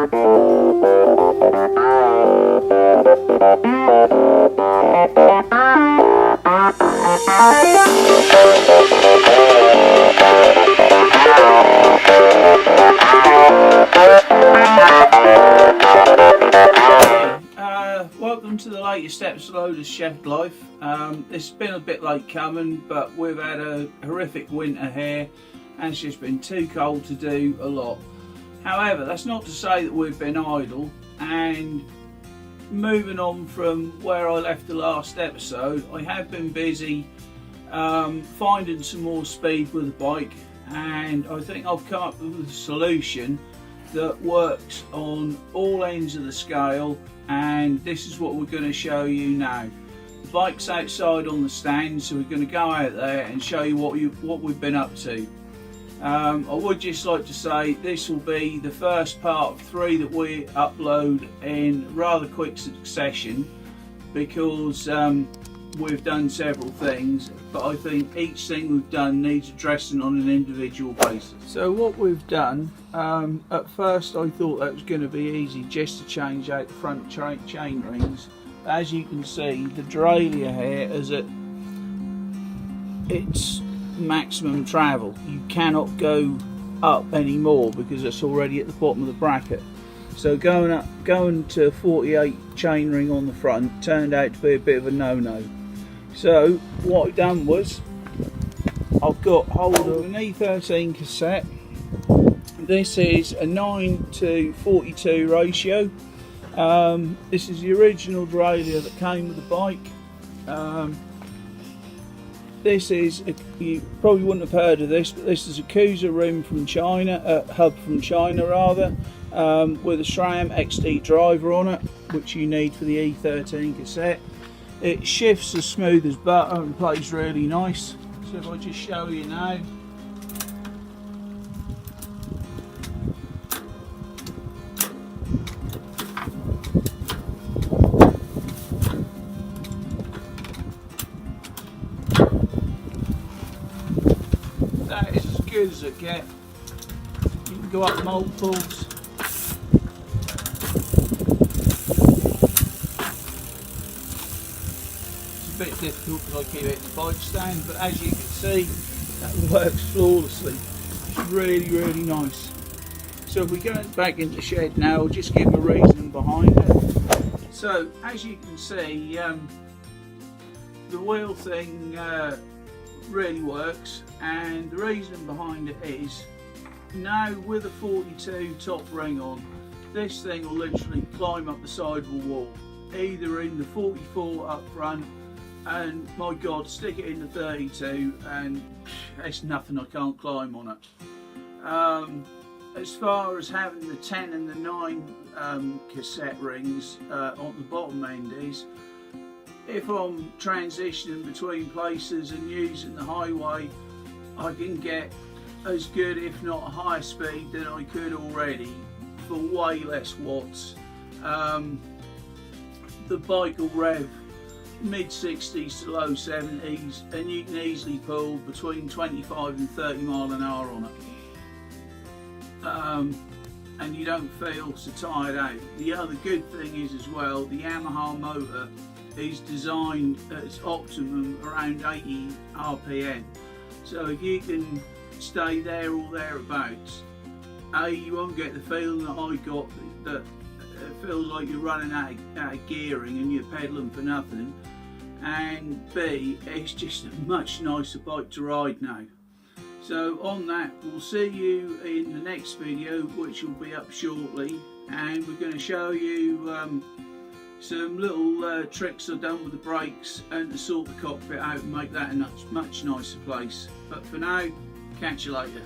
Welcome to the latest episode of Shedlife. It's been a bit late coming, but we've had a horrific winter here and it's just been too cold to do a lot. However, that's not to say that we've been idle, and moving on from where I left the last episode, I have been busy finding some more speed with the bike, and I think I've come up with a solution that works on all ends of the scale, and this is what we're going to show you now. The bike's outside on the stand, so we're going to go out there and show you what we've been up to. I would just like to say this will be the first part of 3 that we upload in rather quick succession, because we've done several things, but I think each thing we've done needs addressing on an individual basis. So what we've done, at first I thought that was going to be easy, just to change out the front chain rings. As you can see, the derailleur here is at its maximum travel. You cannot go up anymore because it's already at the bottom of the bracket. So going to 48 chain ring on the front turned out to be a bit of a no-no. So what I've done was I've got hold of an E13 cassette. This is a 9:42 ratio. This is the original derailleur that came with the bike. This is, you probably wouldn't have heard of this, but this is a Kusa rim from China, hub from China rather, with a SRAM XD driver on it, which you need for the E13 cassette. It shifts as smooth as butter and plays really nice. So if I just show you now. That is as good as it gets. You can go up multiples. It's a bit difficult because I keep it in the bike stand, but as you can see, that works flawlessly. It's really, really nice. So if we go back into the shed now, I'll just give a reason behind it. So as you can see, the wheel thing really works, and the reason behind it is, now with a 42 top ring on, this thing will literally climb up the side of a wall, either in the 44 up front, and my god, stick it in the 32 and there's nothing I can't climb on it. As far as having the 10 and the 9 cassette rings on the bottom end is, if I'm transitioning between places and using the highway, I can get as good, if not a higher speed than I could already for way less watts. The bike will rev mid 60s to low 70s, and you can easily pull between 25 and 30 mile an hour on it. And you don't feel so tired out. The other good thing is as well, the Yamaha motor is designed at its optimum around 80 RPM. So if you can stay there or thereabouts, A, you won't get the feeling that I got, that it feels like you're running out of gearing and you're pedalling for nothing, and B, it's just a much nicer bike to ride now. So on that, we'll see you in the next video, which will be up shortly, and we're going to show you some little tricks I've done with the brakes and to sort the cockpit out and make that a much nicer place. But for now, catch you later.